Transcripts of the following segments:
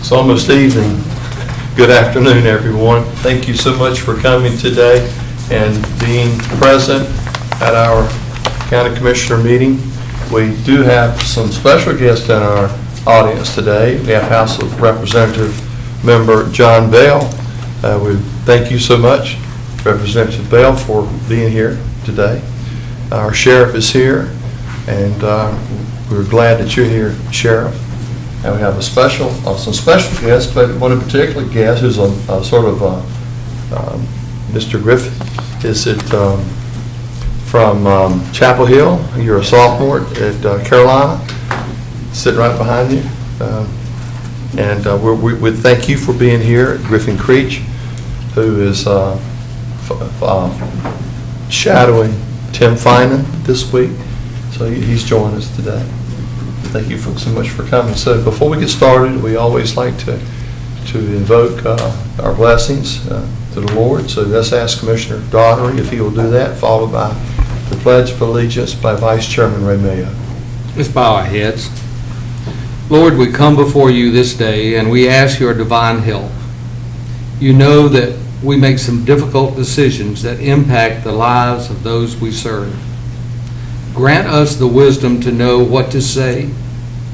It's almost evening. Good afternoon, everyone. Thank you so much for coming today and being present at our County Commissioner meeting. We do have some special guests in our audience today. We have House of Representative Member John Bell. We thank you so much, Representative Bell, for being here today. Our sheriff is here, and we're glad that you're here, Sheriff. And we have some special guests, but one in particular guest who's a sort of Mr. Griffin. Is it from Chapel Hill? You're a sophomore at Carolina, sitting right behind you. We thank you for being here. Griffin Creech, who is shadowing Tim Finan this week, so he's joining us today. Thank you so much for coming. So before we get started, we always like to invoke our blessings to the Lord. So let's ask Commissioner Daugherty if he will do that, followed by the Pledge of Allegiance by Vice Chairman Ray Mayo. Let's bow our heads. Lord, we come before you this day and we ask your divine help. You know that we make some difficult decisions that impact the lives of those we serve. Grant us the wisdom to know what to say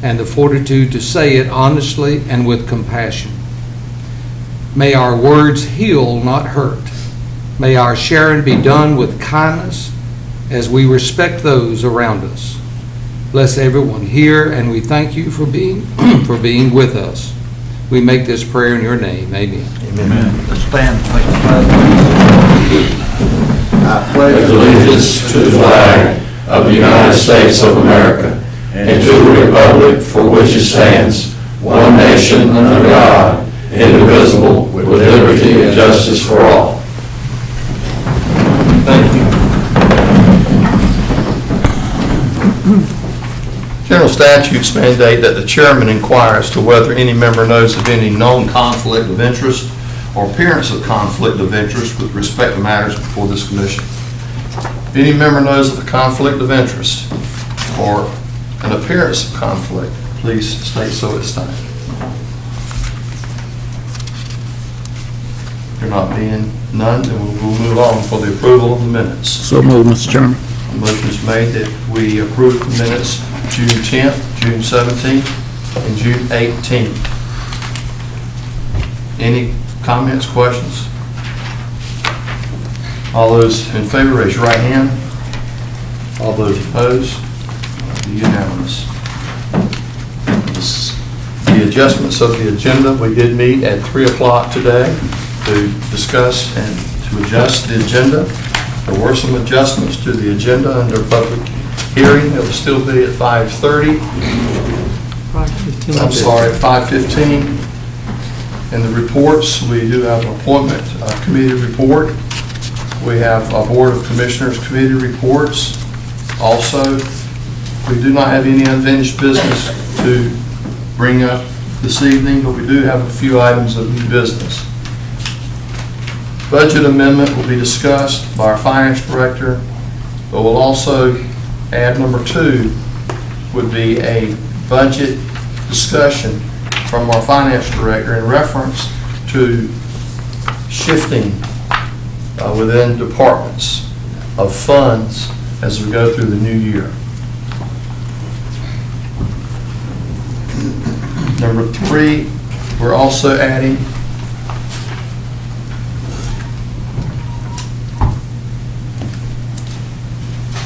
and the fortitude to say it honestly and with compassion. May our words heal, not hurt. May our sharing be done with kindness as we respect those around us. Bless everyone here, and we thank you for being for being with us. We make this prayer in your name. Amen. Amen. Let's stand and make the pledge. I pledge allegiance to the flag of the United States of America and to the republic for which it stands, one nation under God, indivisible, with liberty and justice for all. Thank you. General statutes mandate that the chairman inquire as to whether any member knows of any known conflict of interest or appearance of conflict of interest with respect to matters before this commission. If any member knows of a conflict of interest or an appearance of conflict, please state so at this time. There not being none, then we'll move on for the approval of the minutes. So moved, Mr. Chairman. A motion is made that we approve the minutes June 10th, June 17th, and June 18th. Any comments, questions? All those in favor, raise your right hand. All those opposed, unanimous. The adjustments of the agenda, we did meet at 3 o'clock today to discuss and to adjust the agenda. There were some adjustments to the agenda under public hearing. It will still be at 5:30. I'm sorry, 5:15. In the reports, we do have an appointment committee report. We have a Board of Commissioners committee reports. Also, we do not have any unfinished business to bring up this evening, but we do have a few items of new business. Budget amendment will be discussed by our finance director, but we'll also add number 2 would be a budget discussion from our finance director in reference to shifting within departments of funds as we go through the new year. Number 3, we're also adding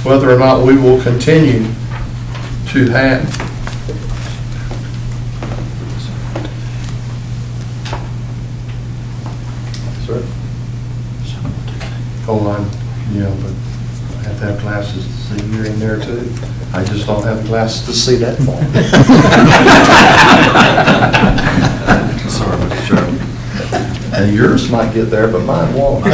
whether or not we will continue to have hold on, but I have to have glasses to see you're in there too. I just don't have glasses to see that far. Sorry, Mr. Chairman. And yours might get there, but mine won't.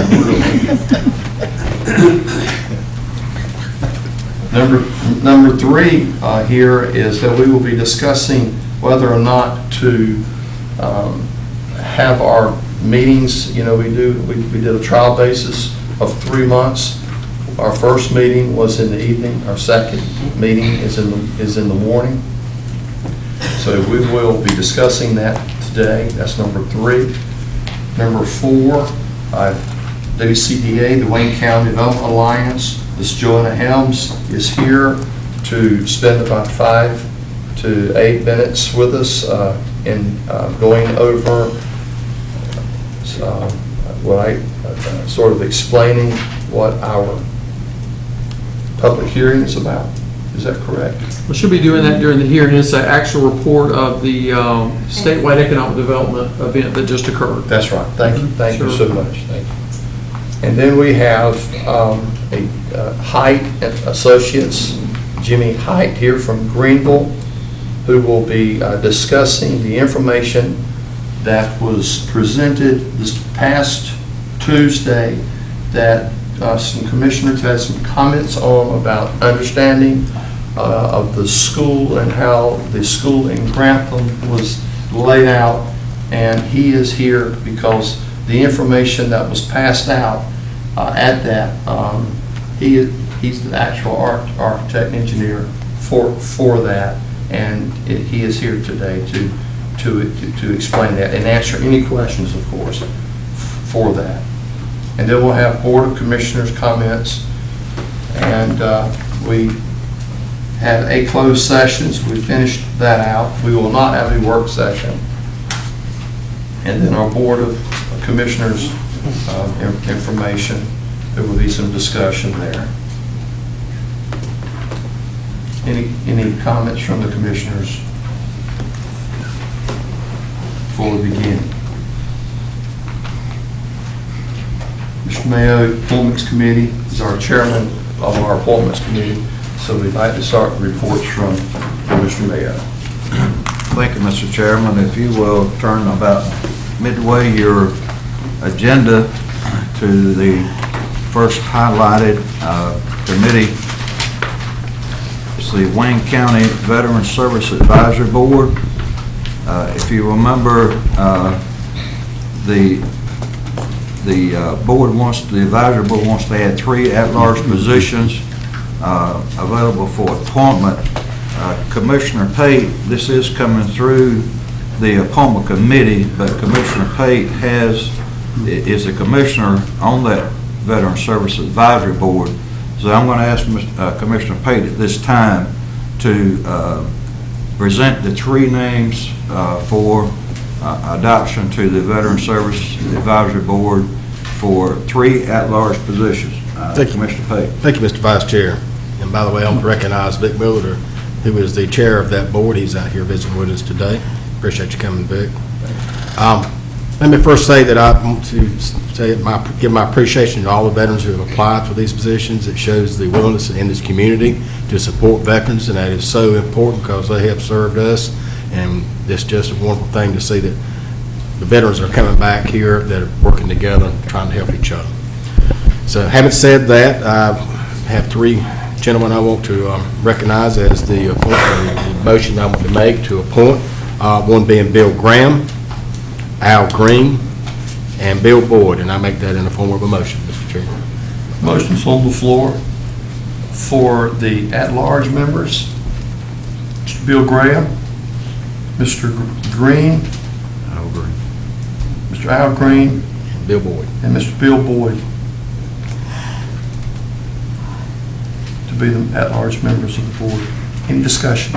Number 3 here is that we will be discussing whether or not to have our meetings. You know, we did a trial basis of 3 months. Our first meeting was in the evening. Our second meeting is in the morning. So we will be discussing that today. That's number 3. Number 4, WCDA, the Wayne County Development Alliance. Ms. Joanna Helms is here to spend about 5 to 8 minutes with us in going over sort of explaining what our public hearing is about. Is that correct? We should be doing that during the hearing. It's an actual report of the statewide economic development event that just occurred. That's right. Thank you. Thank you so Sure. much. Thank you. And then we have Height Associates, Jimmy Height here from Greenville, who will be discussing the information that was presented this past Tuesday that some commissioners had some comments on about understanding of the school and how the school in Grantham was laid out. And he is here because the information that was passed out at that, he's the actual architect engineer for that, and he is here today to explain that and answer any questions, of course, for that. And then we'll have Board of Commissioners comments, and we had 8 closed sessions. We finished that out. We will not have a work session. And then our Board of Commissioners information, there will be some discussion there. Any comments from the commissioners before we begin? Mr. Mayo, Appointments Committee, is our chairman of our Appointments Committee, so we'd like to start the reports from Mr. Mayo. Thank you, Mr. Chairman. If you will turn about midway your agenda to the first highlighted committee. It's the Wayne County Veteran Service Advisory Board. If you remember, the advisory board wants to add 3 at-large positions available for appointment. Commissioner Pate, this is coming through the appointment committee, but Commissioner Pate is a commissioner on that Veteran Service Advisory Board. So I'm going to ask Commissioner Pate at this time to present the 3 names for adoption to the Veteran Service Advisory Board for 3 at-large positions. Thank you, Commissioner Pate. Thank you, Mr. Vice Chair. And by the way, I want to recognize Vic Miller, who is the chair of that board. He's out here visiting with us today. Appreciate you coming, Vic. Let me first say that I want to give my appreciation to all the veterans who have applied for these positions. It shows the willingness in this community to support veterans, and that is so important because they have served us, and it's just a wonderful thing to see that the veterans are coming back here, that are working together and trying to help each other. So having said that, I have 3 gentlemen I want to recognize as the motion I want to make to appoint, one being Bill Graham, Al Green, and Bill Boyd, and I make that in the form of a motion, Mr. Chairman. Motion's on the floor for the at-large members. Mr. Bill Graham, Mr. Green, Al Green. Mr. Al Green, And Bill Boyd. and Mr. Bill Boyd to be the at-large members of the board. Any discussion?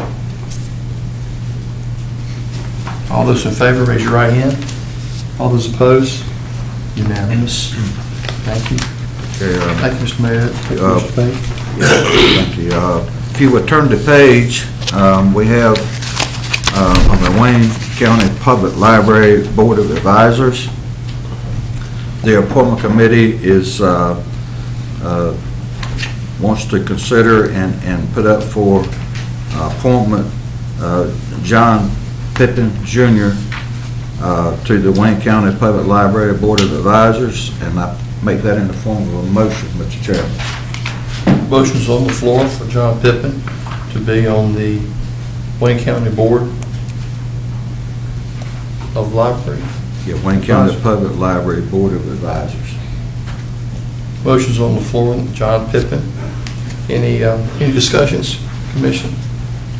All those in favor, raise your right hand. All those opposed? Unanimous. Thank you. Okay, Thank you, Mr. Mayor. Thank you, Mr. Pate. Thank you. If you would turn the page, we have on the Wayne County Public Library Board of Advisors. The appointment committee is wants to consider and put up for appointment John Pippin Jr. To the Wayne County Public Library Board of Advisors, and I make that in the form of a motion, Mr. Chairman. Motion's on the floor for John Pippin to be on the Wayne County Board of Library. Yeah, Wayne County Public Library Board of Advisors. Motion's on the floor, John Pippin. Any discussions, Commission?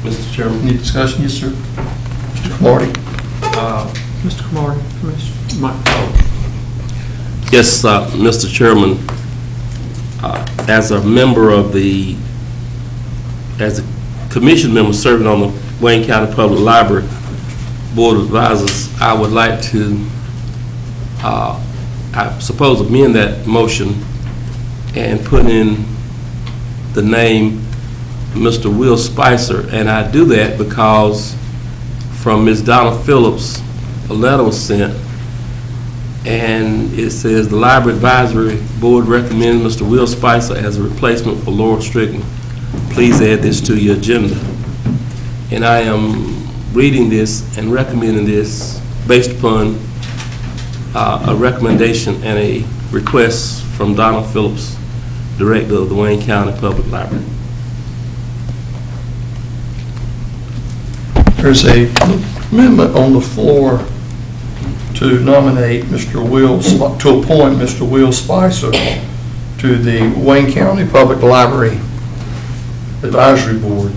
Mr. Chairman, Any discussion? Yes, sir. Mr. Marty? Mr. Yes, Mr. Chairman, as a member of as a commission member serving on the Wayne County Public Library Board of Advisors, I would like to, I suppose, amend that motion and put in the name Mr. Will Spicer. And I do that because from Ms. Donna Phillips, a letter was sent, and it says the Library Advisory Board recommends Mr. Will Spicer as a replacement for Laura Strickland. Please add this to your agenda. And I am reading this and recommending this based upon a recommendation and a request from Donna Phillips, Director of the Wayne County Public Library. There's a amendment on the floor to nominate Mr. Will, to appoint Mr. Will Spicer to the Wayne County Public Library Advisory Board.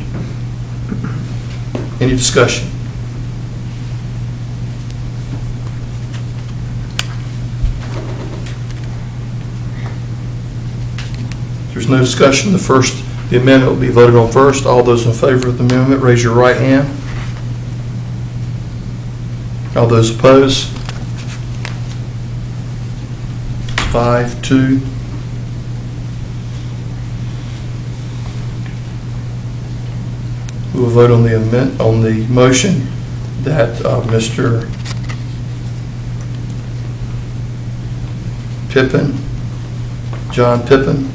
Any discussion? If there's no discussion, the amendment will be voted on first. All those in favor of the amendment, raise your right hand. All those opposed? 5-2. We will vote on the motion that Mr. Pippin, John Pippin,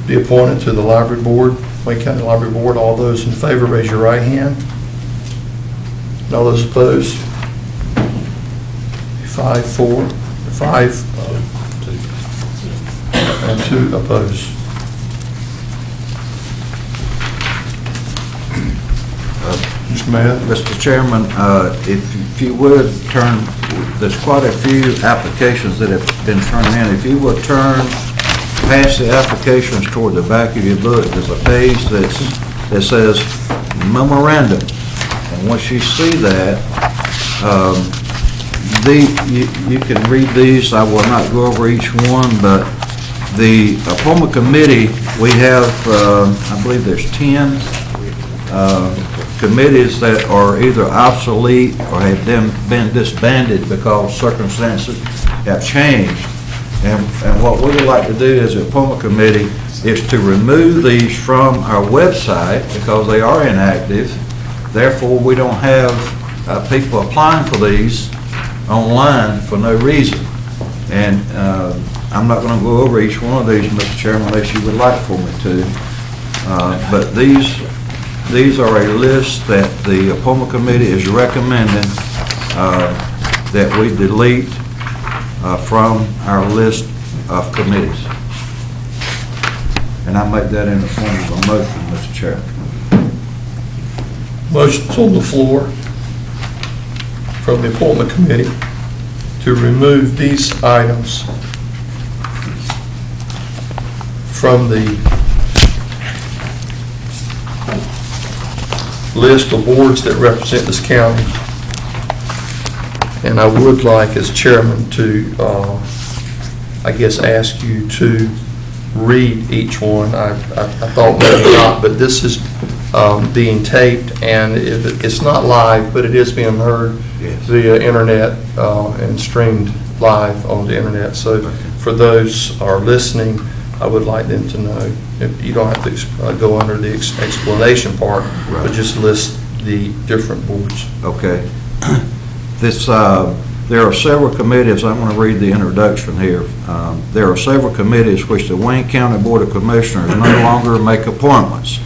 be appointed to the Library Board, Wayne County Library Board. All those in favor, raise your right hand. And all those opposed? 5-4, 5, and 2 opposed. Mr. Mayor? Mr. Chairman, if you would turn, there's quite a few applications that have been turned in. If you would turn past the applications toward the back of your book, there's a page that says memorandum. And once you see that, you can read these. I will not go over each one, but the appointment committee, we have, I believe there's 10 committees that are either obsolete or have been disbanded because circumstances have changed. And what we would like to do as a appointment committee is to remove these from our website because they are inactive. Therefore, we don't have people applying for these online for no reason. And I'm not going to go over each one of these, Mr. Chairman, unless you would like for me to. But these are a list that the appointment committee is recommending that we delete from our list of committees. And I make that in the form of a motion, Mr. Chairman. Motion's on the floor from the appointment committee to remove these items from the list of boards that represent this county. And I would like, as chairman, to, I guess, ask you to read each one. I thought maybe not, but this is being taped, and it's not live, but it is being heard via internet and streamed live on the internet. So for those who are listening, I would like them to know. If you don't have to go under the explanation part, but just list the different boards. Okay. There are several committees. I'm going to read the introduction here. There are several committees which the Wayne County Board of Commissioners no longer make appointments.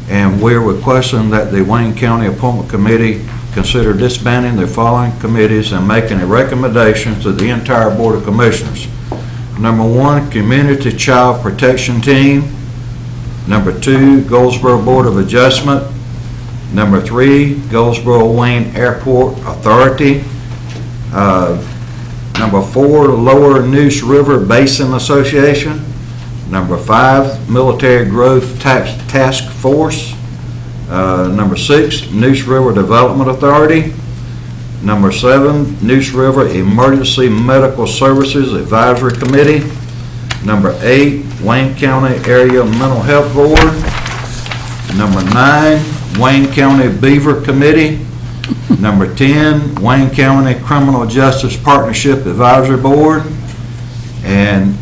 And we're requesting that the Wayne County Appointment Committee consider disbanding the following committees and making a recommendation to the entire Board of Commissioners. Number 1, Community Child Protection Team. Number 2, Goldsboro Board of Adjustment. Number 3, Goldsboro Wayne Airport Authority. Number 4, Lower Neuse River Basin Association. Number 5, Military Growth Task Force. Number 6, Neuse River Development Authority. Number 7, Neuse River Emergency Medical Services Advisory Committee. Number 8, Wayne County Area Mental Health Board. Number 9, Wayne County Beaver Committee. Number 10, Wayne County Criminal Justice Partnership Advisory Board. And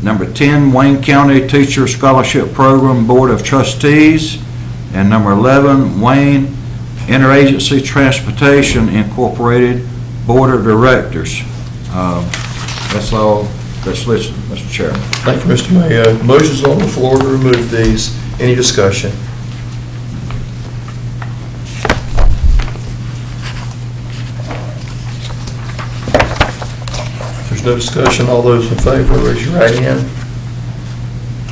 number 10, Wayne County Teacher Scholarship Program Board of Trustees. And number 11, Wayne Interagency Transportation Incorporated Board of Directors. That's all that's listed, Mr. Chairman. Thank you, Mr. Mayo. Motion's on the floor to remove these. Any discussion? If there's no discussion, all those in favor, raise your right hand.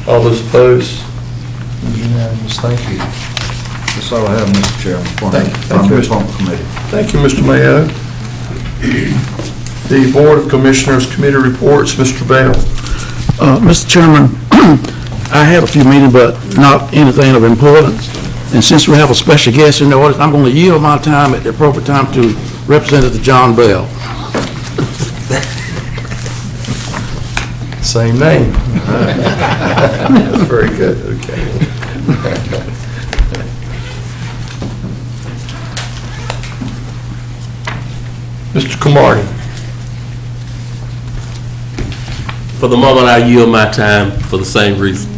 All those opposed? It is unanimous. Thank you. That's all I have, Mr. Chairman. Thank you. From the Appointment Committee. Thank you, Mr. Mayo. The Board of Commissioners Committee reports, Mr. Bell. Mr. Chairman, I have a few meetings, but not anything of importance. And since we have a special guest in the audience, I'm going to yield my time at the appropriate time to Representative John Bell. Same name. Very good, okay. Mr. Cromartie. For the moment, I yield my time for the same reason.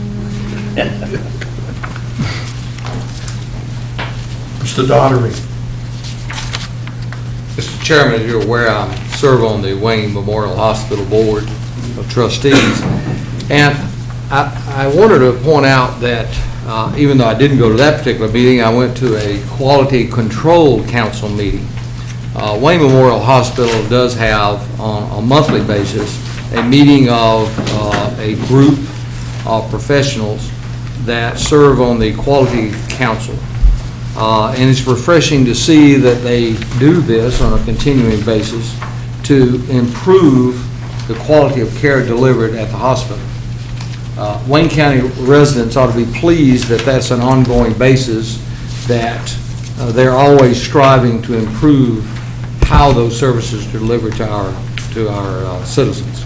Mr. Daugherty. Mr. Chairman, as you're aware, I serve on the Wayne Memorial Hospital Board of Trustees. And I wanted to point out that even though I didn't go to that particular meeting, I went to a Quality Control Council meeting. Wayne Memorial Hospital does have, on a monthly basis, a meeting of a group of professionals that serve on the Quality Council. And it's refreshing to see that they do this on a continuing basis to improve the quality of care delivered at the hospital. Wayne County residents ought to be pleased that that's an ongoing basis, that they're always striving to improve how those services are delivered to our citizens.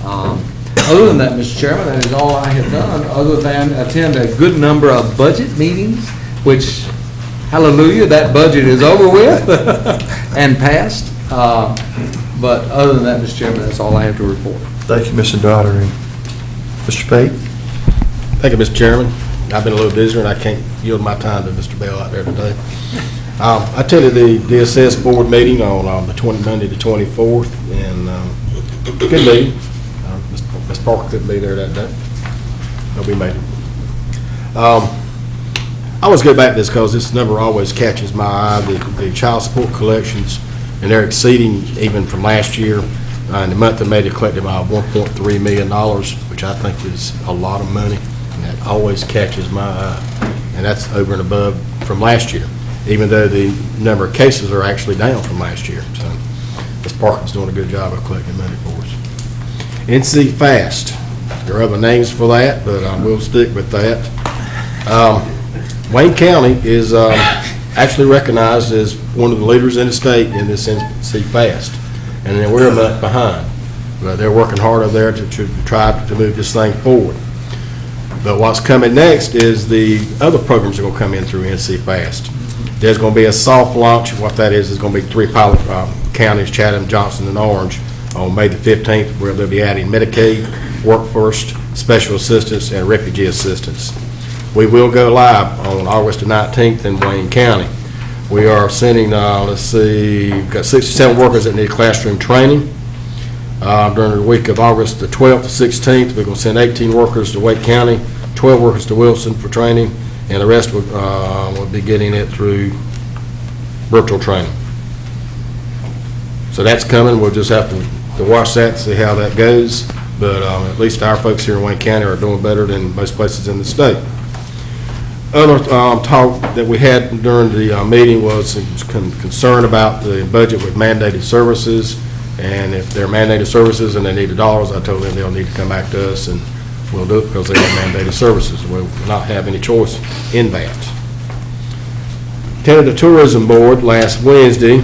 Other than that, Mr. Chairman, that is all I have done, other than attend a good number of budget meetings, which, hallelujah, that budget is over with and passed. But other than that, Mr. Chairman, that's all I have to report. Thank you, Mr. Daugherty. Mr. Pate. Thank you, Mr. Chairman. I've been a little busier, and I can't yield my time to Mr. Bell out there today. I attended the DSS board meeting on Monday the 24th, and good meeting. Ms. Parker couldn't be there that day. Nobody made it. I always go back to this because this number always catches my eye, the child support collections, and they're exceeding even from last year. In the month of May, they collected about $1.3 million, which I think is a lot of money, and that always catches my eye. And that's over and above from last year, even though the number of cases are actually down from last year. So Ms. Parkin's doing a good job of collecting money for us. NC Fast. There are other names for that, but we'll stick with that. Wayne County is actually recognized as one of the leaders in the state in this NC Fast. And then we're a month behind. But they're working hard over there to try to move this thing forward. But what's coming next is the other programs that are going to come in through NC Fast. There's going to be a soft launch. What that is going to be 3 pilot counties, Chatham, Johnson, and Orange, on May the 15th, where they'll be adding Medicaid, Work First, Special Assistance, and Refugee Assistance. We will go live on August the 19th in Wayne County. We are sending, we've got 67 workers that need classroom training. During the week of August the 12th to 16th, we're going to send 18 workers to Wake County, 12 workers to Wilson for training, and the rest will be getting it through virtual training. So that's coming. We'll just have to watch that and see how that goes. But at least our folks here in Wayne County are doing better than most places in the state. Other talk that we had during the meeting was concern about the budget with mandated services. And if they're mandated services and they need the dollars, I told them they'll need to come back to us, and we'll do it because they are mandated services. We'll not have any choice in that. Attended the Tourism Board last Wednesday.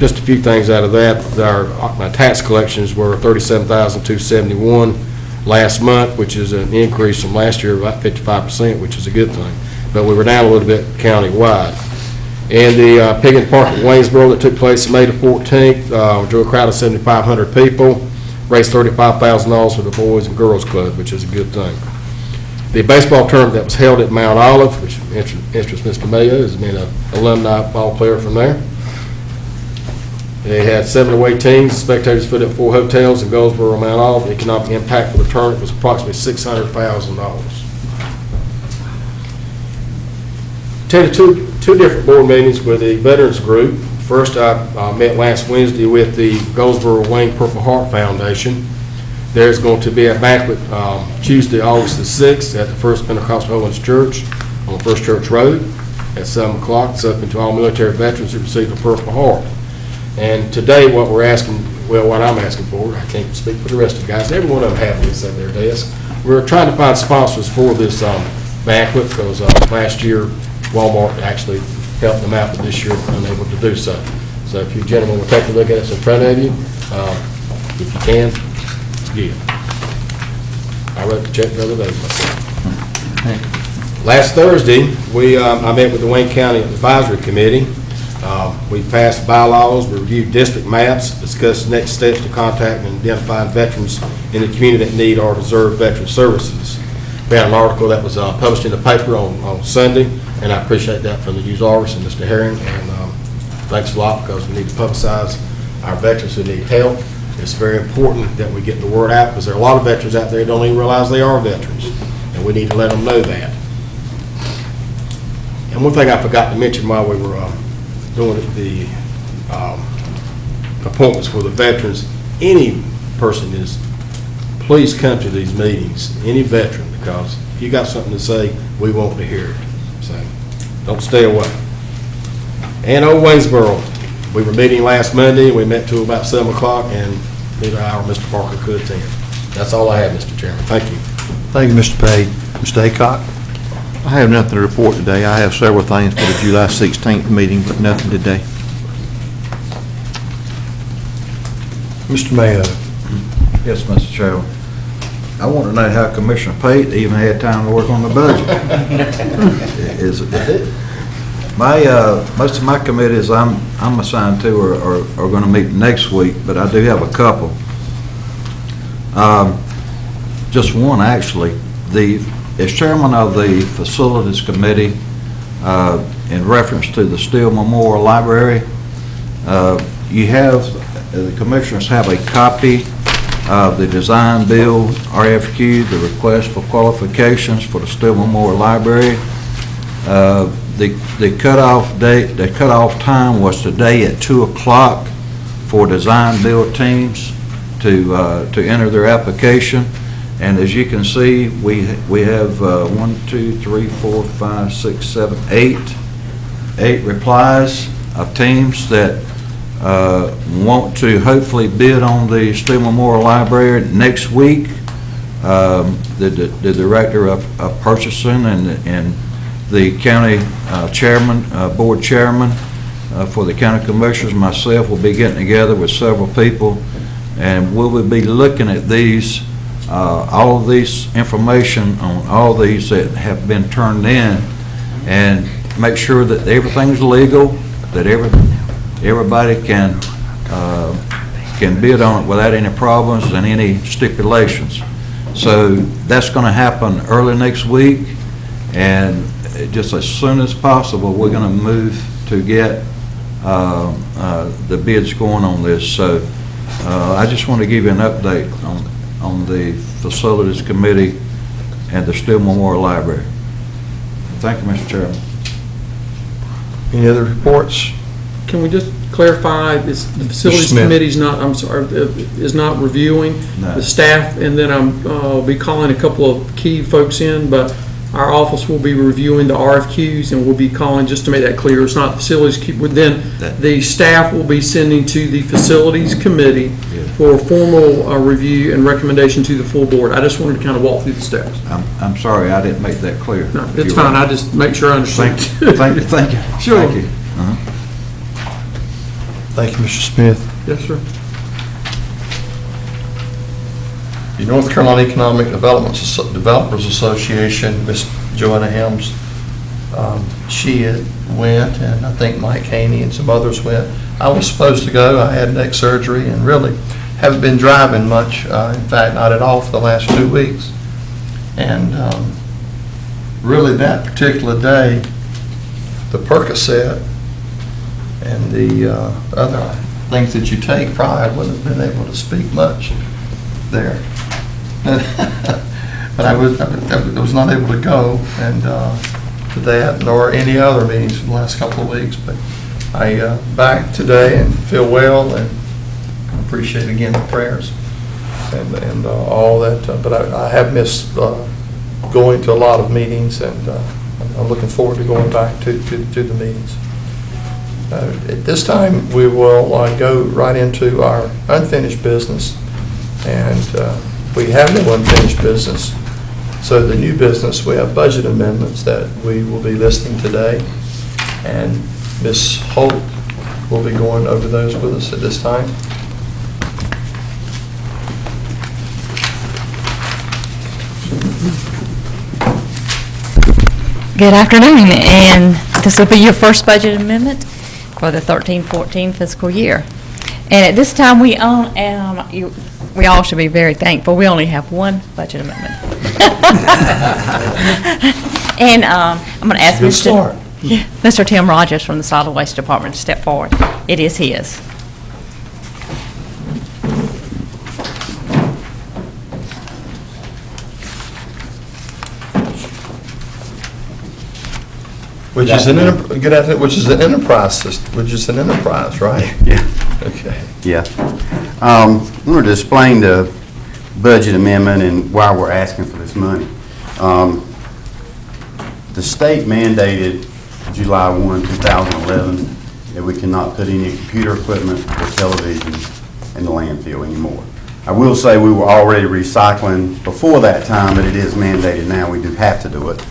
Just a few things out of that. My tax collections were $37,271 last month, which is an increase from last year of about 55%, which is a good thing. But we were down a little bit countywide. And the Pig in the Park at Waynesboro that took place May the 14th, drew a crowd of 7,500 people, raised $35,000 for the Boys and Girls Club, which is a good thing. The baseball tournament that was held at Mount Olive, which interests Mr. Mayo, has been an alumni ball player from there. They had 7 away teams. Spectators put up 4 hotels in Goldsboro and Mount Olive. The economic impact for the tournament was approximately $600,000. Attended two different board meetings with the Veterans Group. First, I met last Wednesday with the Goldsboro Wayne Purple Heart Foundation. There's going to be a banquet Tuesday, August the 6th at the First Pentecostal Holiness Church on First Church Road at 7 o'clock. It's open to all military veterans who receive a Purple Heart. And today, what I'm asking for, I can't speak for the rest of the guys, every one of them have this at their desk. We're trying to find sponsors for this banquet because last year Walmart actually helped them out, but this year unable to do so. So if you gentlemen will take a look at this in front of you, if you can, give. I wrote the check the other day myself. Last Thursday, I met with the Wayne County Advisory Committee. We passed bylaws, we reviewed district maps, discussed next steps to contact and identify veterans in the community that need or deserve veteran services. We had an article that was published in the paper on Sunday, and I appreciate that from the News Argus and Mr. Herring, and thanks a lot because we need to publicize our veterans who need help. It's very important that we get the word out because there are a lot of veterans out there who don't even realize they are veterans, and we need to let them know that. And one thing I forgot to mention while we were doing the appointments for the veterans, any person please come to these meetings, any veteran, because if you got something to say, we want to hear it. So don't stay away. And Old Waynesboro, we were meeting last Monday, we met till about 7 o'clock, and neither I or Mr. Parker could attend. That's all I have, Mr. Chairman. Thank you. Thank you, Mr. Page. Mr. Aycock? I have nothing to report today. I have several things for the July 16th meeting, but nothing today. Mr. Mayo? Yes, Mr. Chairman. I want to know how Commissioner Pate even had time to work on the budget. Most of my committees I'm assigned to are going to meet next week, but I do have a couple. Just one, actually. As chairman of the Facilities Committee, in reference to the Steele Memorial Library, the commissioners have a copy of the design build RFQ, the request for qualifications for the Steele Memorial Library. The cutoff time was today at 2 o'clock for design build teams to enter their application. And as you can see, we have 1, 2, 3, 4, 5, 6, 7, 8 replies of teams that want to hopefully bid on the Steele Memorial Library next week. The director of purchasing and the county board chairman for the county commissioners, myself, will be getting together with several people, and we will be looking at these. All of these information on all these that have been turned in, and make sure that everything's legal, that everybody can bid on it without any problems and any stipulations. So that's going to happen early next week, and just as soon as possible, we're going to move to get the bids going on this. So I just want to give you an update on the Facilities Committee and the Steele Memorial Library. Thank you, Mr. Chairman. Any other reports? Can we just clarify, the Facilities Committee is not reviewing the staff, and then I'll be calling a couple of key folks in, but our office will be reviewing the RFQs, and we'll be calling, just to make that clear, it's not Facilities, then the staff will be sending to the Facilities Committee for formal review and recommendation to the full board. I just wanted to kind of walk through the steps. I'm sorry, I didn't make that clear. No, it's fine. I just make sure I understand. Thank you. Sure. Thank you. Thank you, Mr. Smith. Yes, sir. The North Carolina Economic Developers Association, Miss Joanna Helms, she went, and I think Mike Haney and some others went. I was supposed to go. I had neck surgery and really haven't been driving much. In fact, not at all for the last 2 weeks. And really that particular day, the Percocet and the other things that you take, probably I wouldn't have been able to speak much there. But I was not able to go and to that nor any other meetings for the last couple of weeks. But I back today and feel well, and appreciate again the prayers and all that. But I have missed going to a lot of meetings, and I'm looking forward to going back to the meetings. At this time, we will go right into our unfinished business, and we have no unfinished business. So the new business, we have budget amendments that we will be listing today, and Ms. Holt will be going over those with us at this time. Good afternoon, and this will be your first budget amendment for the 13-14 fiscal year. And at this time, we all should be very thankful. We only have one budget amendment. And I'm going to ask Mr. Tim Rogers from the Solid Waste Department to step forward. It is his. Which is an enterprise system, which is an enterprise, right? Yeah. Okay. Yeah. We're displaying the budget amendment and why we're asking for this money. The state mandated July 1, 2011 that we cannot put any computer equipment or televisions in the landfill anymore. I will say we were already recycling before that time, but it is mandated now. We do have to do it.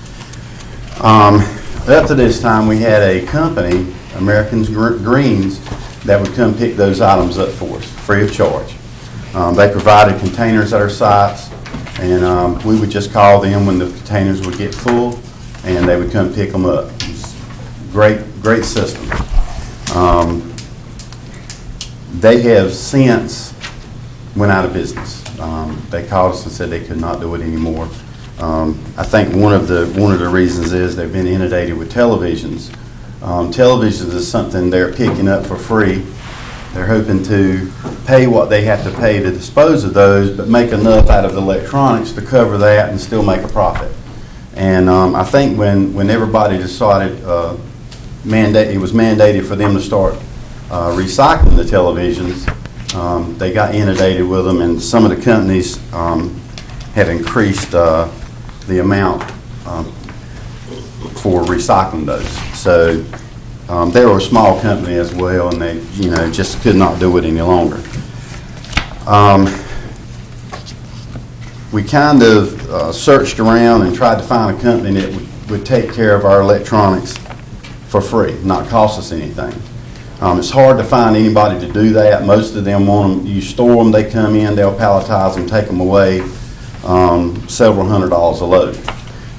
Up to this time, we had a company, American Greens, that would come pick those items up for us, free of charge. They provided containers at our sites, and we would just call them when the containers would get full, and they would come pick them up. It was great system. They have since went out of business. They called us and said they could not do it anymore. I think one of the reasons is they've been inundated with televisions. Televisions is something they're picking up for free. They're hoping to pay what they have to pay to dispose of those, but make enough out of the electronics to cover that and still make a profit. And I think when everybody decided it was mandated for them to start recycling the televisions, they got inundated with them, and some of the companies have increased the amount for recycling those. So they were a small company as well, and they just could not do it any longer. We kind of searched around and tried to find a company that would take care of our electronics for free, not cost us anything. It's hard to find anybody to do that. Most of them want them, you store them, they come in, they'll palletize them, take them away, several $100s a load.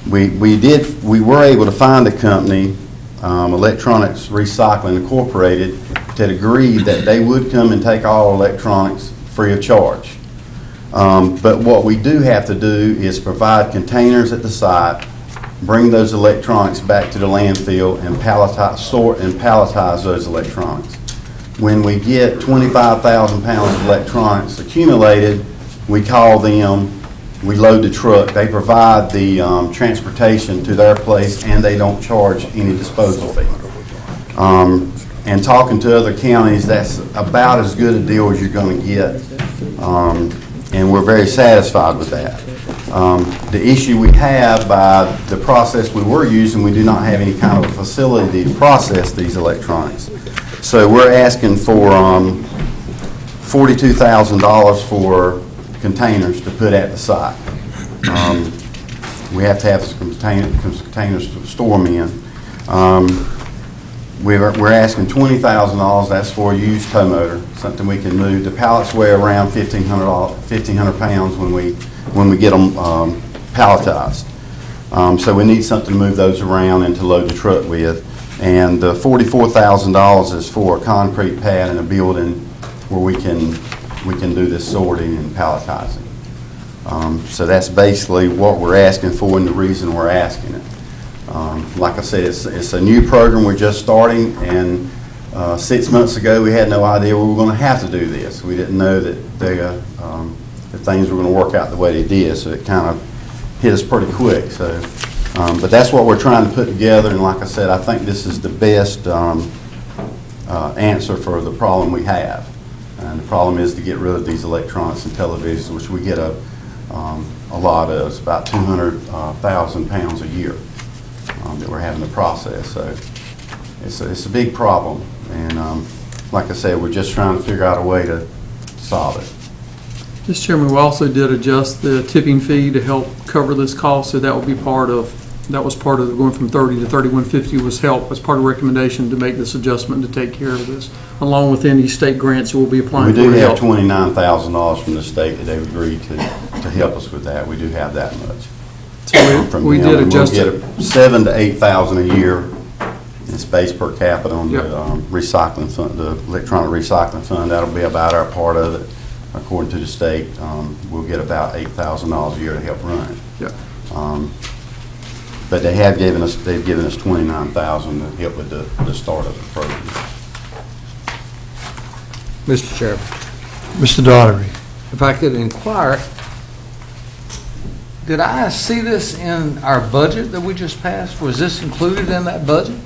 We were able to find a company, Electronics Recycling Incorporated, that agreed that they would come and take all electronics free of charge. But what we do have to do is provide containers at the site, bring those electronics back to the landfill, and sort and palletize those electronics. When we get 25,000 pounds of electronics accumulated, we call them, we load the truck, they provide the transportation to their place, and they don't charge any disposal fee. And talking to other counties, that's about as good a deal as you're going to get, and we're very satisfied with that. The issue we have by the process we were using, we do not have any kind of facility to process these electronics. So we're asking for $42,000 for containers to put at the site. We have to have some containers to store them in. We're asking $20,000, that's for a used tow motor, something we can move. The pallets weigh around 1,500 pounds when we get them palletized. So we need something to move those around and to load the truck with. And the $44,000 is for a concrete pad in a building where we can do this sorting and palletizing. So that's basically what we're asking for and the reason we're asking it. Like I said, it's a new program we're just starting, and 6 months ago we had no idea we were going to have to do this. We didn't know that things were going to work out the way they did, so it kind of hit us pretty quick. So, but that's what we're trying to put together, and like I said, I think this is the best answer for the problem we have. And the problem is to get rid of these electronics and televisions, which we get a lot of. It's about 200,000 pounds a year that we're having to process. So it's a big problem. And like I said, we're just trying to figure out a way to solve it. Mr. Chairman, we also did adjust the tipping fee to help cover this cost, so that will be part of, that was part of the going from 30 to 3150 was help as part of the recommendation to make this adjustment to take care of this, along with any state grants that we'll be applying We for do have help. $29,000 from the state that they've agreed to help us with that. We do have that much. So we them. did And adjust it. We'll get $7,000 to $8,000 a year in space per capita on the Yep. recycling fund, the electronic recycling fund. That'll be about our part of it. According to the state, we'll get about $8,000 a year to help run it. Yeah. But they've given us $29,000 to help with the start of the program. Mr. Chairman, Mr. Daugherty. if I could inquire, did I see this in our budget that we just passed? Was this included in that budget?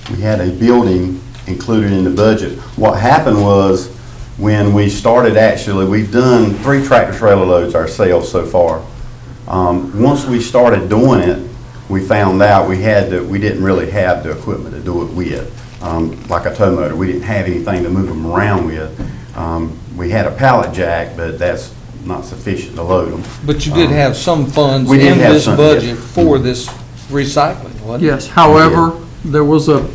We had a building included in the budget. What happened was, when we started, actually, we've done 3 tractor trailer loads ourselves so far. Once we started doing it, we found out we didn't really have the equipment to do it with. Like a tow motor, we didn't have anything to move them around with. We had a pallet jack, but that's not sufficient to load them. But you did have some funds we did in have this some, budget yes. for this recycling, wasn't it? Yes, however, there was a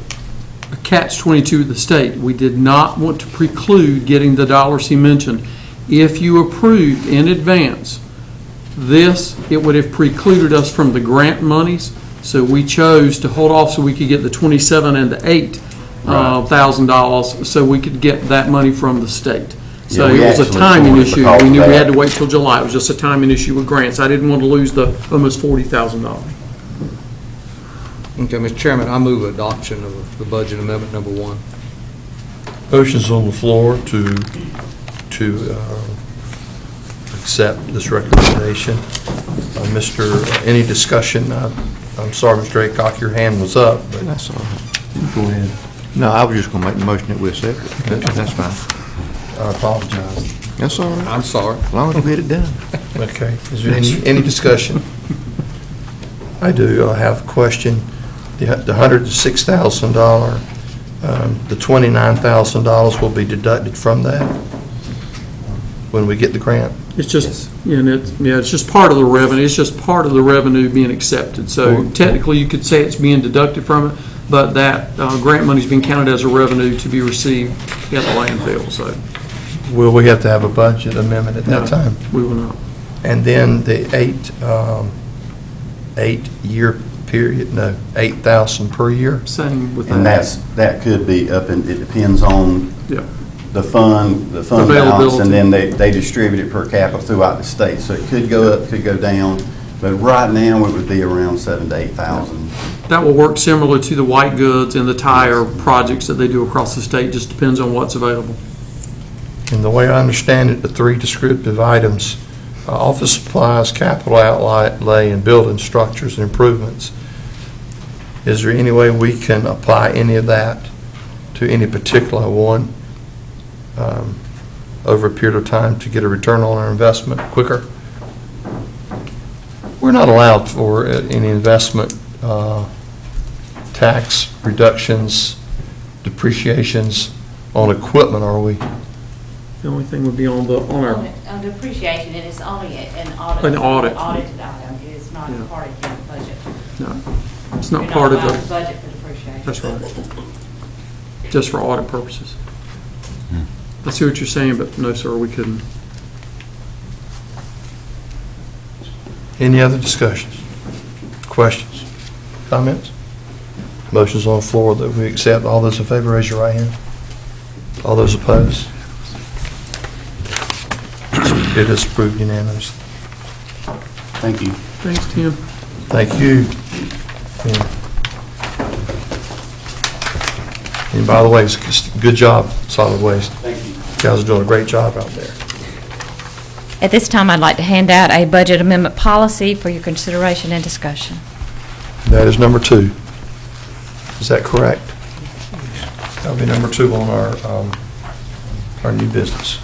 catch-22 of the state. We did not want to preclude getting the dollars he mentioned. If you approved in advance this, it would have precluded us from the grant monies, so we chose to hold off so we could get the $27,000 and the $8,000, so we could get that money from the state. So Yeah, we it was a actually timing pulled it issue. because We of knew we that. had to wait till July. It was just a timing issue with grants. I didn't want to lose the almost $40,000. Okay, Mr. Chairman, I move adoption of the budget amendment number 1. Motion's on the floor to accept this recommendation. Any discussion? I'm sorry, Mr. Aycock, your hand was up, but That's all right. go ahead. No, I was just going to make the motion that we accept it. That's fine. I apologize. That's all right. I'm sorry. As long as we get it done. Okay. Is there any discussion? I do. I have a question. The $106,000, the $29,000 will be deducted from that when we get the grant? It's just, it's just part of the revenue, it's just part of the revenue being accepted. So technically, you could say it's being deducted from it, but that grant money's being counted as a revenue to be received at the landfill, so. Will we have to have a budget amendment at that No, time? we will not. And then the 8-year period, no, 8,000 per year? Same with that. And that could be up, and it depends on Yeah. the fund balance, Availability. and then they distribute it per capita throughout the state. So it could go up, could go down, but right now it would be around 7,000 to 8,000. That will work similar to the white goods and the tire projects that they do across the state, just depends on what's available. And the way I understand it, the 3 descriptive items, office supplies, capital outlay, and building structures and improvements. Is there any way we can apply any of that to any particular one over a period of time to get a return on our investment quicker? We're not allowed for any investment tax reductions, depreciations on equipment, are we? The only thing would be on our, On depreciation, it is only an audit. An audit. Audited item, it is not Yeah. part of your budget. no, it's not You're part of allowed to the, budget for depreciation. that's right. just for audit purposes. I see what you're saying, but no, sir, we couldn't. Any other discussions? Questions? Comments? Motion's on the floor that we accept. All those in favor, raise your right hand. All those opposed? It is approved unanimously. Thank you. Thanks, Tim. Thank you. And by the way, it's a good job, Solid Waste. Thank you. You guys are doing a great job out there. At this time, I'd like to hand out a budget amendment policy for your consideration and discussion. That is number 2. Is that correct? That'll be number 2 on our new business.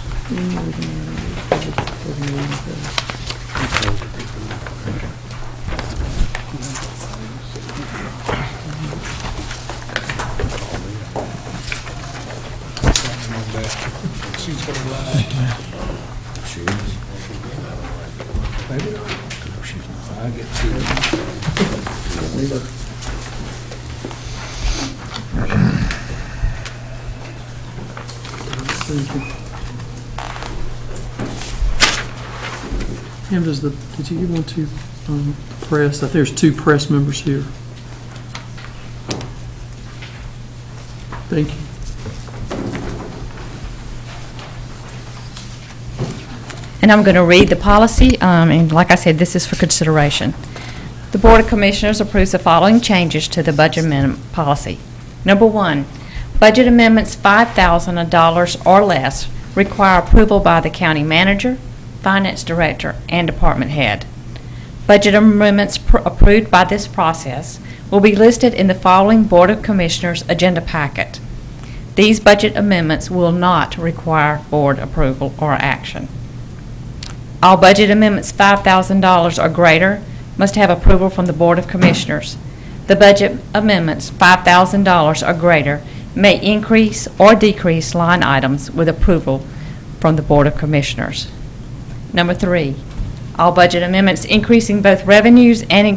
Tim, did you give one to press? I think there's 2 press members here. Thank you. And I'm going to read the policy, and like I said, this is for consideration. The Board of Commissioners approves the following changes to the budget amendment policy. Number 1, budget amendments $5,000 or less require approval by the county manager, finance director, and department head. Budget amendments approved by this process will be listed in the following Board of Commissioners agenda packet. These budget amendments will not require board approval or action. All budget amendments $5,000 or greater must have approval from the Board of Commissioners. The budget amendments $5,000 or greater may increase or decrease line items with approval from the Board of Commissioners. Number 3, all budget amendments increasing both revenues and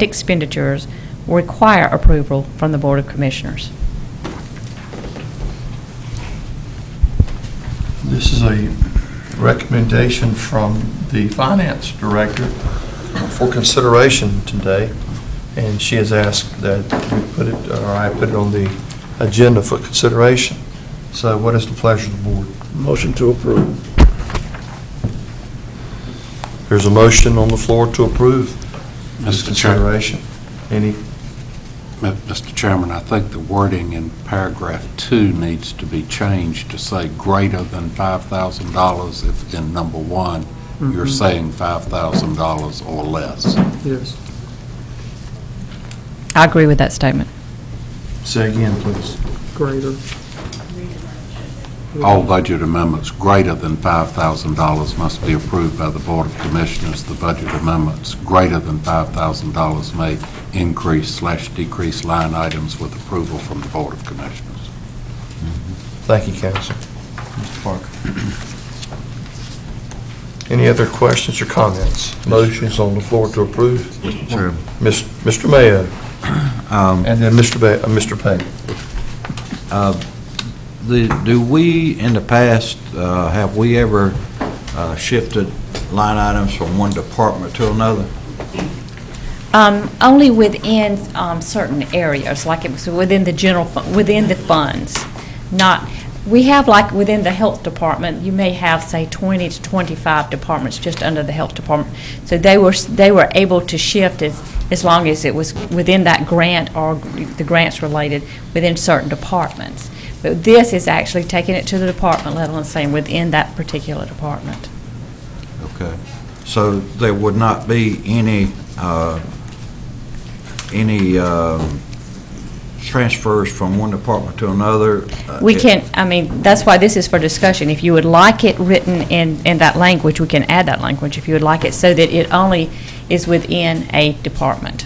expenditures will require approval from the Board of Commissioners. This is a recommendation from the finance director for consideration today, and she has asked that we put it, or I put it on the agenda for consideration. So what is the pleasure of the board? Motion to approve. There's a motion on the floor to approve this Mr. Chair. consideration. Any? Mr. Chairman, I think the wording in paragraph 2 needs to be changed to say greater than $5,000 if in number 1 you're saying $5,000 or less. Yes. I agree with that statement. Say again, please. Greater. All budget amendments greater than $5,000 must be approved by the Board of Commissioners. The budget amendments greater than $5,000 may increase/decrease line items with approval from the Board of Commissioners. Thank you, Council. Mr. Parker. Any other questions or comments? Motion's on the floor to approve. Mr. Chairman. Mr. Mayo. And then Mr. Payne. Do we, in the past, have we ever shifted line items from one department to another? Only within certain areas, like it was within the general, within the funds. Not, we have like within the health department, you may have, say, 20 to 25 departments just under the health department. So they were able to shift as long as it was within that grant or the grants related within certain departments. But this is actually taking it to the department level and saying within that particular department. Okay. So there would not be any transfers from one department to another? We can, I mean, that's why this is for discussion. If you would like it written in that language, we can add that language if you would like it, so that it only is within a department.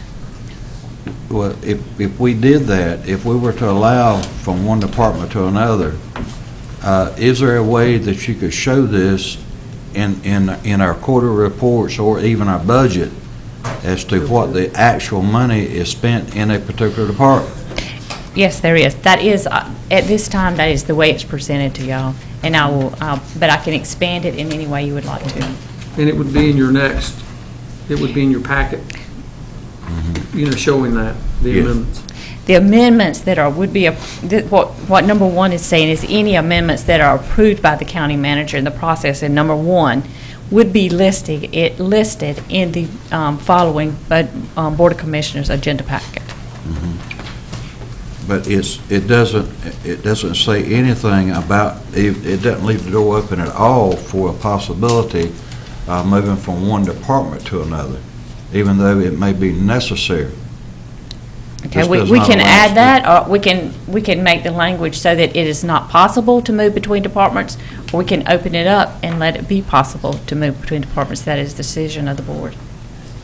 Well, if we did that, if we were to allow from one department to another, is there a way that you could show this in our quarter reports or even our budget as to what the actual money is spent in a particular department? Yes, there is. That is, at this time, that is the way it's presented to y'all. And but I can expand it in any way you would like to. And it would be in your next, it would be in your packet, showing that, the Yes. amendments. The amendments that are, would be, what number one is saying is any amendments that are approved by the county manager in the process in number one would be listed in the following Board of Commissioners agenda packet. But it doesn't say anything about, it doesn't leave the door open at all for a possibility of moving from one department to another, even though it may be necessary. Okay, This we does we not can allow add us that, or we can make the language so that it is not possible to move between departments, or we can open it up and let it be possible to move between departments. That is the decision of the board.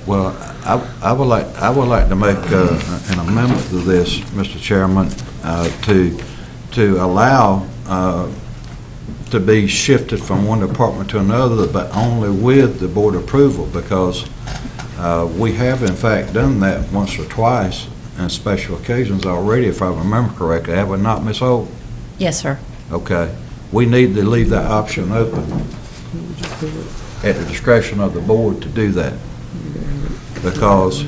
Well, I would like to make an amendment to this, Mr. Chairman, to allow to be shifted from one department to another, but only with the board approval, because we have in fact done that once or twice in special occasions already, if I remember correctly. Have we not, Ms. Holt? Yes, sir. Okay. We need to leave that option open at the discretion of the board to do that. Because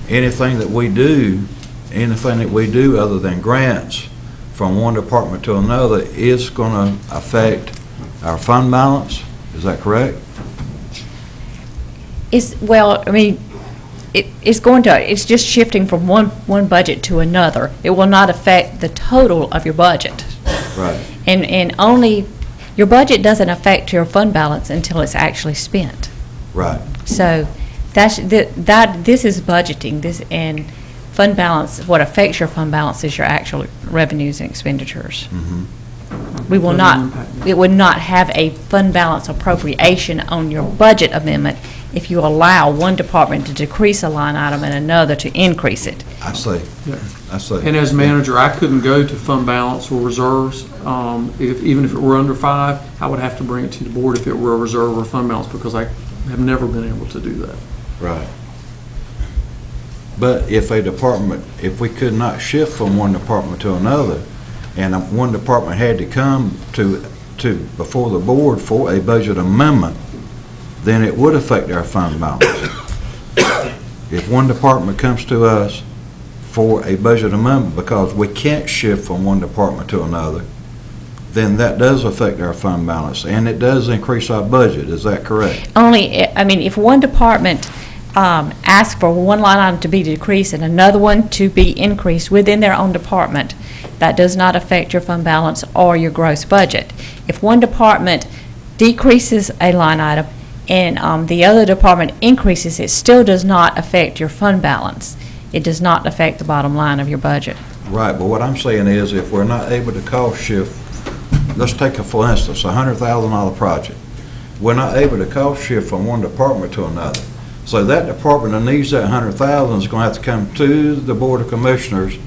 anything that we do other than grants from one department to another is going to affect our fund balance. Is that correct? It's just shifting from one budget to another. It will not affect the total of your budget. Right. And only, your budget doesn't affect your fund balance until it's actually spent. Right. So this is budgeting, and fund balance, what affects your fund balance is your actual revenues and expenditures. We will not, it would not have a fund balance appropriation on your budget amendment if you allow one department to decrease a line item and another to increase it. I see. Yeah. I see. And as manager, I couldn't go to fund balance or reserves. Even if it were under 5, I would have to bring it to the board if it were a reserve or fund balance, because I have never been able to do that. Right. But if if we could not shift from one department to another, and one department had to come to before the board for a budget amendment, then it would affect our fund balance. If one department comes to us for a budget amendment because we can't shift from one department to another, then that does affect our fund balance, and it does increase our budget. Is that correct? If one department asks for one line item to be decreased and another one to be increased within their own department, that does not affect your fund balance or your gross budget. If one department decreases a line item and the other department increases, it still does not affect your fund balance. It does not affect the bottom line of your budget. Right, but what I'm saying is, if we're not able to cost shift, let's take for instance, a $100,000 project. We're not able to cost shift from one department to another. So that department that needs that $100,000 is going to have to come to the Board of Commissioners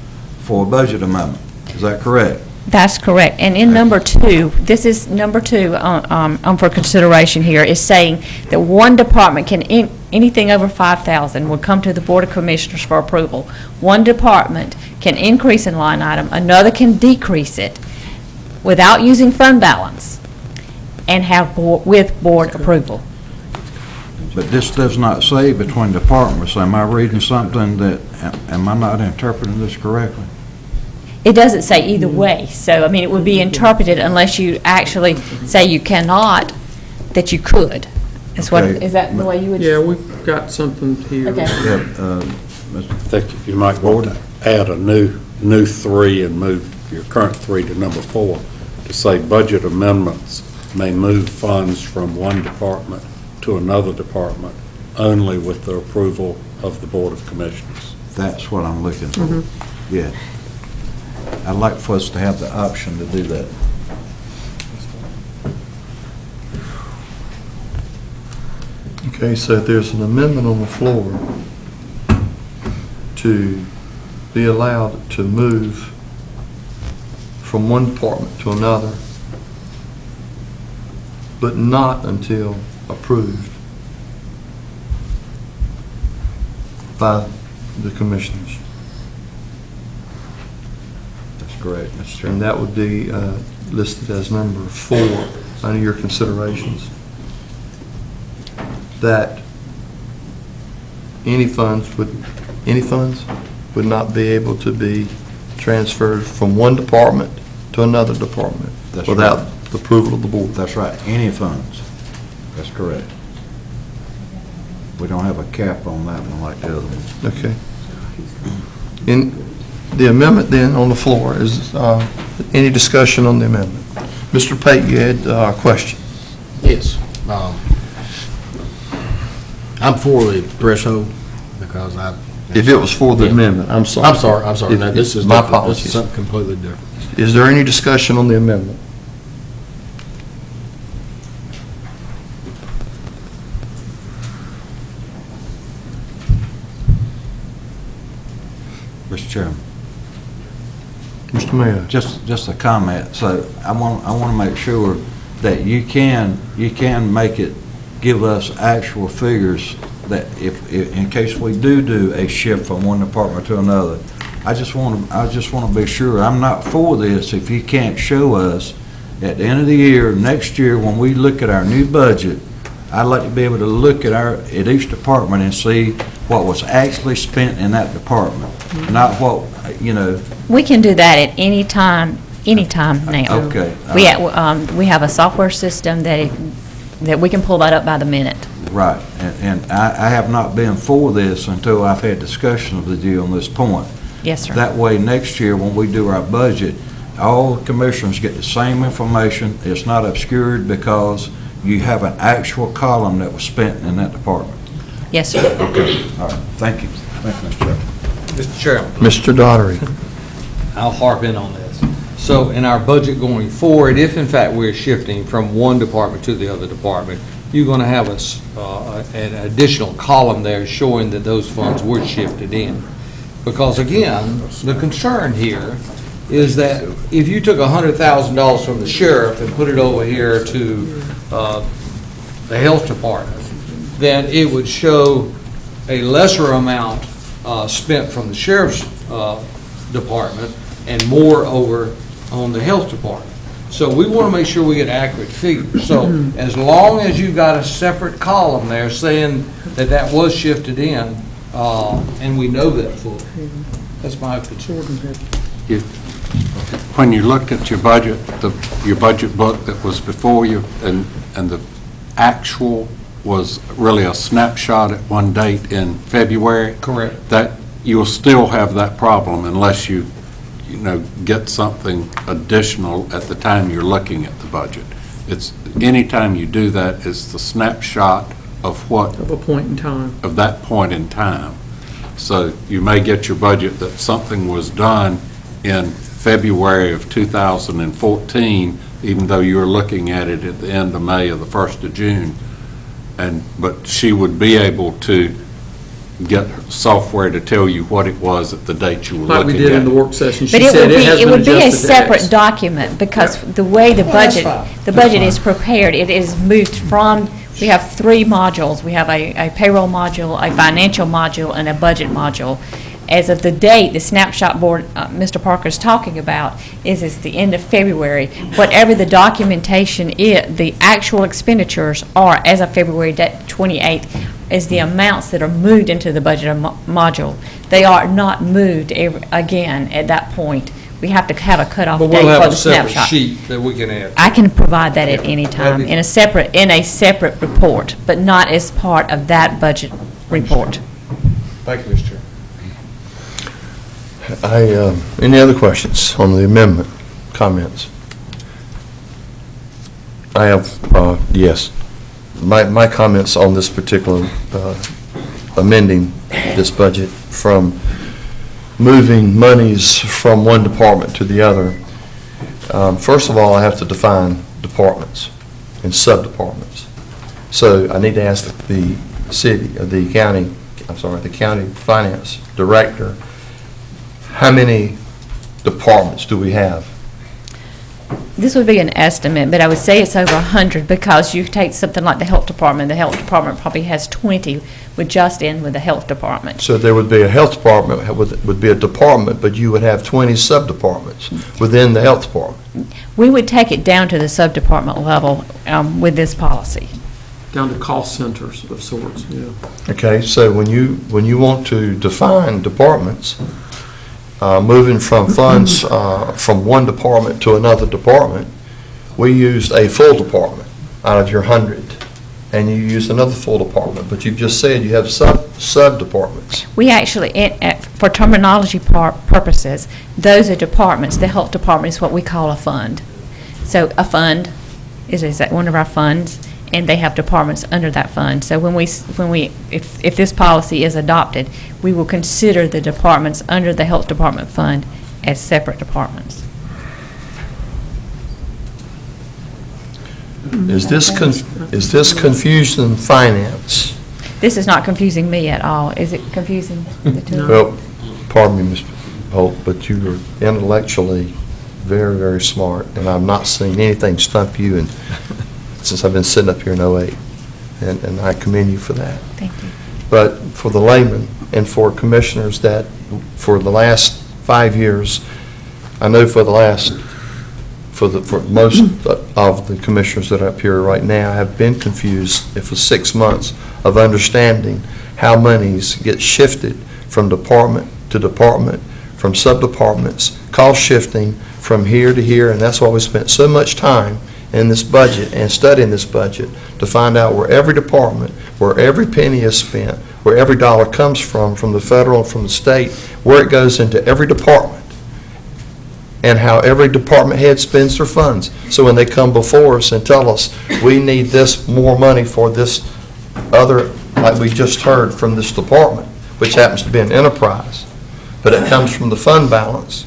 for a budget amendment. Is that correct? That's correct. And in number 2, this is number 2 for consideration here, is saying that one department can, anything over $5,000 will come to the Board of Commissioners for approval. One department can increase in line item, another can decrease it without using fund balance and have with board approval. But this does not say between departments. Am I reading something that, am I not interpreting this correctly? It doesn't say either way, so, it would be interpreted unless you actually say you cannot, that you could. Is that the way you would? Yeah, we've got something here. Okay. Yeah, I think you might want to add a new 3 and move your current 3 to number 4 to say budget amendments may move funds from one department to another department only with the approval of the Board of Commissioners. That's what I'm looking for. Yeah. I'd like for us to have the option to do that. Okay, so there's an amendment on the floor to be allowed to move from one department to another, but not until approved by the commissioners. correct, Mr. And Chairman. that would be listed as number 4 under your considerations. That any funds would not be able to be transferred from one department to another department That's without right. the approval of the board. That's right, any funds. That's correct. We don't have a cap on that one like the other one. Okay. In the amendment then on the floor, is any discussion on the amendment? Mr. Pate, you had a question. Yes. I'm for the threshold because If it was for the amendment, I'm sorry. I'm sorry. No, this is My different. This apologies. is something completely different. Is there any discussion on the amendment? Mr. Chairman. Mr. Mayor? Just a comment. So I want to make sure that you can make it, give us actual figures that if in case we do a shift from one department to another. I just want to be sure. I'm not for this if you can't show us at the end of the year, next year, when we look at our new budget. I'd like to be able to look at each department and see what was actually spent in that department, not what, We can do that at any time now. Okay. We have a software system that we can pull that up by the minute. Right, and I have not been for this until I've had discussions with you on this point. Yes, sir. That way, next year, when we do our budget, all the commissioners get the same information. It's not obscured because you have an actual column that was spent in that department. Yes, sir. Okay, all right, thank you. Thank you, Mr. Chairman. Mr. Chairman, Mr. Daugherty? I'll harp in on this. So in our budget going forward, if in fact we're shifting from one department to the other department, you're going to have an additional column there showing that those funds were shifted in. Because again, the concern here is that if you took $100,000 from the sheriff and put it over here to the health department, then it would show a lesser amount spent from the sheriff's department and more over on the health department. So we want to make sure we get accurate figures. So as long as you've got a separate column there saying that was shifted in, and we know that fully, that's my concern. When you looked at your budget, your budget book that was before you, and the actual was really a snapshot at one date in February. Correct. That you'll still have that problem unless you get something additional at the time you're looking at the budget. It's anytime you do that, it's the snapshot of what Of a point in time. of that point in time. So you may get your budget that something was done in February of 2014, even though you were looking at it at the end of May or the 1st of June. But she would be able to get software to tell you what it was at the date you were looking at. Like we did in the work session. She But said it has it been would be a adjusted to separate X. document, because the way the that's budget, fine. the budget is prepared, it is moved from, we have 3 modules. We have a payroll module, a financial module, and a budget module. As of the date, the snapshot board Mr. Parker is talking about is the end of February. Whatever the documentation is, the actual expenditures are, as of February 28th, is the amounts that are moved into the budget module. They are not moved again at that point. We have to have a cutoff But date we'll for have the a separate snapshot. sheet that we can add. I can provide that at any time in a separate report, but not as part of that budget report. Thank you, Mr. Chairman. Any other questions on the amendment, comments? I have, yes. My comments on this particular amending this budget from moving monies from one department to the other. First of all, I have to define departments and sub-departments. So I need to ask the county finance director, how many departments do we have? This would be an estimate, but I would say it's over 100 because you take something like the health department probably has 20 with just in with the health department. So there would be a health department, would be a department, but you would have 20 sub-departments within the health department. We would take it down to the sub-department level with this policy. Down to cost centers of sorts, yeah. Okay, so when you want to define departments, moving from funds from one department to another department, we used a full department out of your 100, and you used another full department, but you've just said you have sub-departments. We actually, for terminology purposes, those are departments. The health department is what we call a fund. So a fund is one of our funds, and they have departments under that fund. So if this policy is adopted, we will consider the departments under the health department fund as separate departments. Is this confusing finance? This is not confusing me at all. Is it confusing the two? Well, pardon me, Mr. Holt, but you are intellectually very, very smart, and I've not seen anything stump you since I've been sitting up here in '08, and I commend you for that. Thank you. But for the layman and for commissioners that, for the last 5 years, I know for most of the commissioners that are up here right now have been confused for 6 months of understanding how monies get shifted from department to department, from sub-departments, cost shifting from here to here, and that's why we spent so much time in this budget and studying this budget to find out where every department, where every penny is spent, where every dollar comes from the federal and from the state, where it goes into every department, and how every department head spends their funds. So when they come before us and tell us, we need this more money for this other, like we just heard from this department, which happens to be an enterprise, but it comes from the fund balance.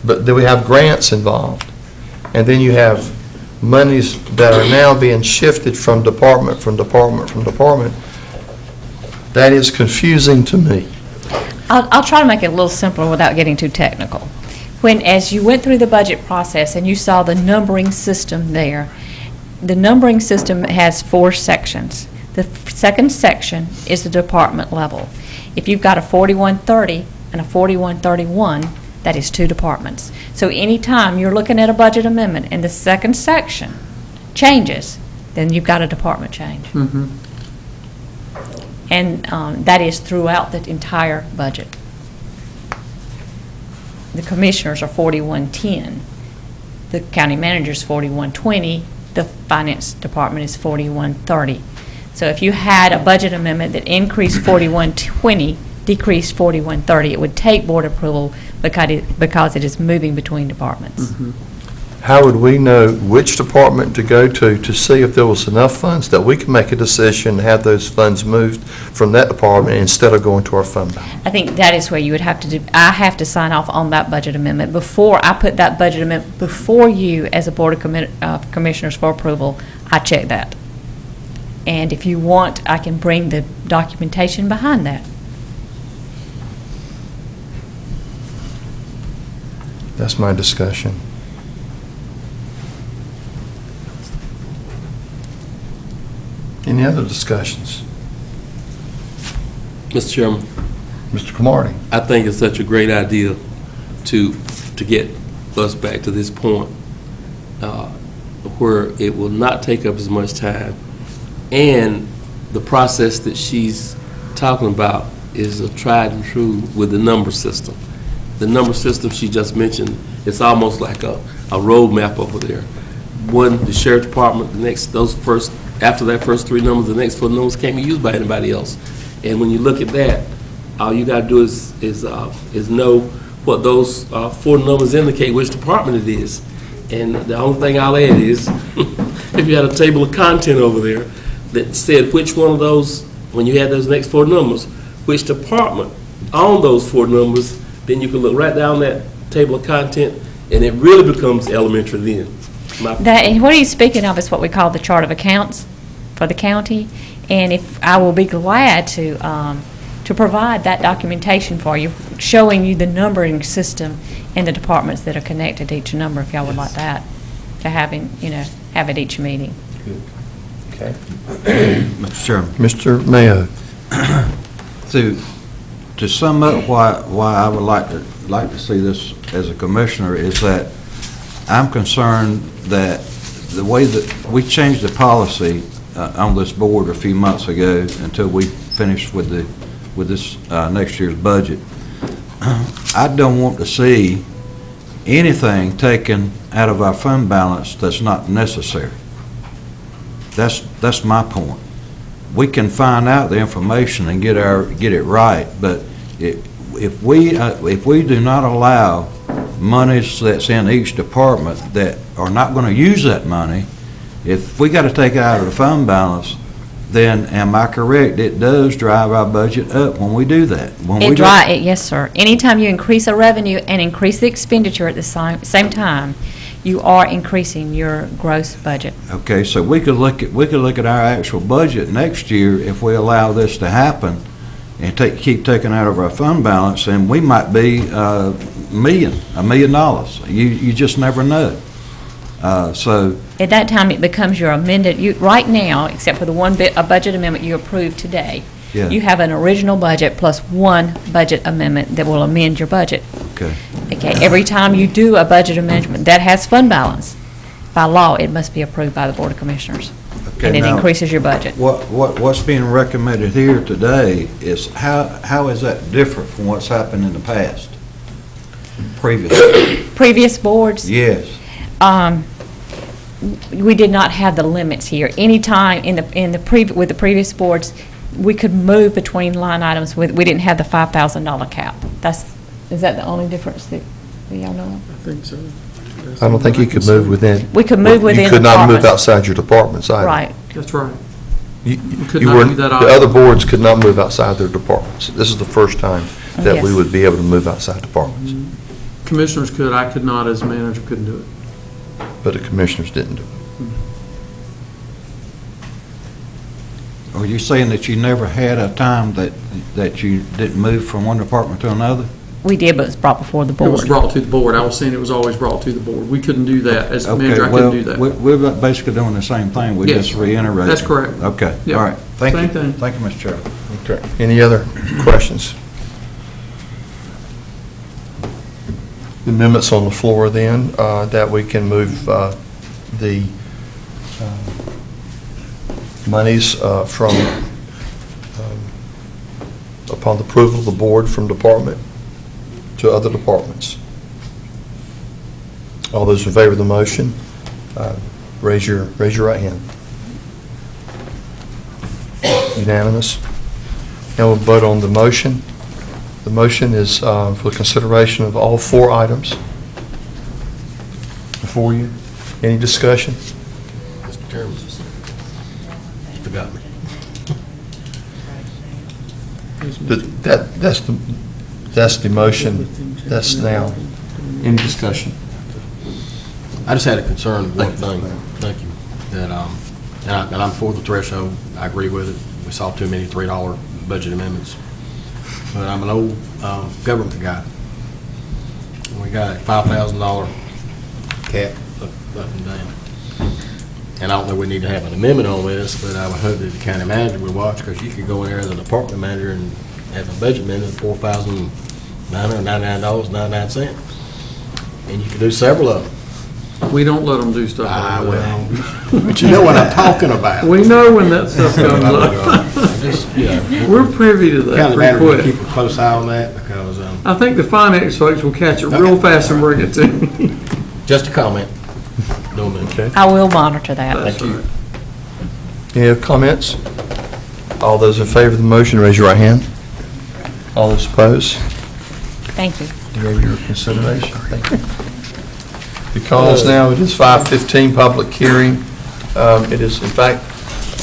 But then we have grants involved. And then you have monies that are now being shifted from department. That is confusing to me. I'll try to make it a little simpler without getting too technical. As you went through the budget process and you saw the numbering system there, the numbering system has 4 sections. The second section is the department level. If you've got a 4130 and a 4131, that is 2 departments. So anytime you're looking at a budget amendment and the second section changes, then you've got a department change. Mm-hmm. And that is throughout the entire budget. The commissioners are 4110. The county manager's 4120. The finance department is 4130. So if you had a budget amendment that increased 4120, decreased 4130, it would take board approval because it is moving between departments. Mm-hmm. How would we know which department to go to see if there was enough funds that we can make a decision to have those funds moved from that department instead of going to our fund balance? I think that is where you would have to do, I have to sign off on that budget amendment. Before I put that budget amendment before you as a Board of Commissioners for approval, I check that. And if you want, I can bring the documentation behind that. That's my discussion. Any other discussions? Mr. Chairman, Mr. Cromartie? I think it's such a great idea to get us back to this point where it will not take up as much time, and the process that she's talking about is a tried and true with the number system. The number system she just mentioned, it's almost like a roadmap over there. One, the sheriff department, the next, after that first 3 numbers, the next 4 numbers can't be used by anybody else. And when you look at that, all you got to do is know what those 4 numbers indicate, which department it is. And the only thing I'll add is, if you had a table of content over there that said which one of those, when you had those next 4 numbers, which department on those 4 numbers, then you can look right down that table of content, and it really becomes elementary then. And what he's speaking of is what we call the chart of accounts for the county. And if I will be glad to to provide that documentation for you, showing you the numbering system and the departments that are connected to each number, if y'all would like that, to having, have at each meeting. Okay. Mr. Chairman. Mr. Mayo. To sum up why I would like to see this as a commissioner is that I'm concerned that the way that we changed the policy on this board a few months ago until we finished with this next year's budget, I don't want to see anything taken out of our fund balance that's not necessary. That's my point. We can find out the information and get it right, but if we do not allow monies that's in each department that are not going to use that money, if we got to take it out of the fund balance, then am I correct? It does drive our budget up when we do that. Yes, sir. Anytime you increase a revenue and increase the expenditure at the same time, you are increasing your gross budget. Okay, so we could look at our actual budget next year if we allow this to happen and keep taking out of our fund balance, and we might be $1 million. You just never know. So at that time, it becomes your amended. Right now, except for the a budget amendment you approved today, yeah. You have an original budget plus one budget amendment that will amend your budget. Okay. Okay. Every time you do a budget amendment that has fund balance, by law, it must be approved by the Board of Commissioners. Okay, and it now, increases your budget. What's being recommended here today is how is that different from what's happened in the past? Previous boards? Yes. We did not have the limits here. Anytime with the previous boards, we could move between line items. We didn't have the $5,000 cap. Is that the only difference that y'all know of? I think so. I don't think you could move within. We could move within. You could not move departments. outside your departments either. Right. That's right. You could not do that the either. other boards could not move outside their departments. This is the first time that we Yes. would be able to move outside departments, Commissioners could, I could not, as manager, couldn't do it. but the commissioners didn't do it. Are you saying that you never had a time that you didn't move from one department to another? We did, but it was brought before the It board. was brought to the board. I was saying it was always brought to the board. We couldn't do that. As manager, I couldn't do that. We're basically doing the same thing. We Yes. just reiterated. That's correct. Okay, Yep. all right. Thank you. Same thing. Thank you, Mr. Chairman. Okay. Any other questions? The amendments on the floor then, that we can move the monies from, upon the approval of the board from department to other departments. All those in favor of the motion, raise your right hand. Unanimous. Now we'll vote on the motion. The motion is for consideration of all four items before you. Any discussion? Mr. Chairman, you forgot me. That's the motion. That's now. Any discussion? I just had a concern with one thing, thank you, that, and I'm for the threshold, I agree with it. We saw too many $3 budget amendments. But I'm an old government guy. We got a $5,000 cap up and down. And I don't know we need to have an amendment on this, but I would hope that the county manager would watch, because you could go in there as a department manager and have a budget amendment of $4,999.99. And you could do several of them. We don't let them do stuff like that. Well, but you know what I'm talking about. We know when that stuff comes up. Just, yeah, We're privy to that county pretty manager would quick. keep a close eye on that, because, I think the finance folks will catch it real fast and bring it to me. just a comment. No move. Okay. I will monitor that. That's right. Any other comments? All those in favor of the motion, raise your right hand. All those opposed? Thank you. Your consideration. Thank you. Because now it is 5:15, public hearing. It is in fact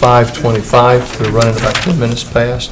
5:25. We're running about 10 minutes past.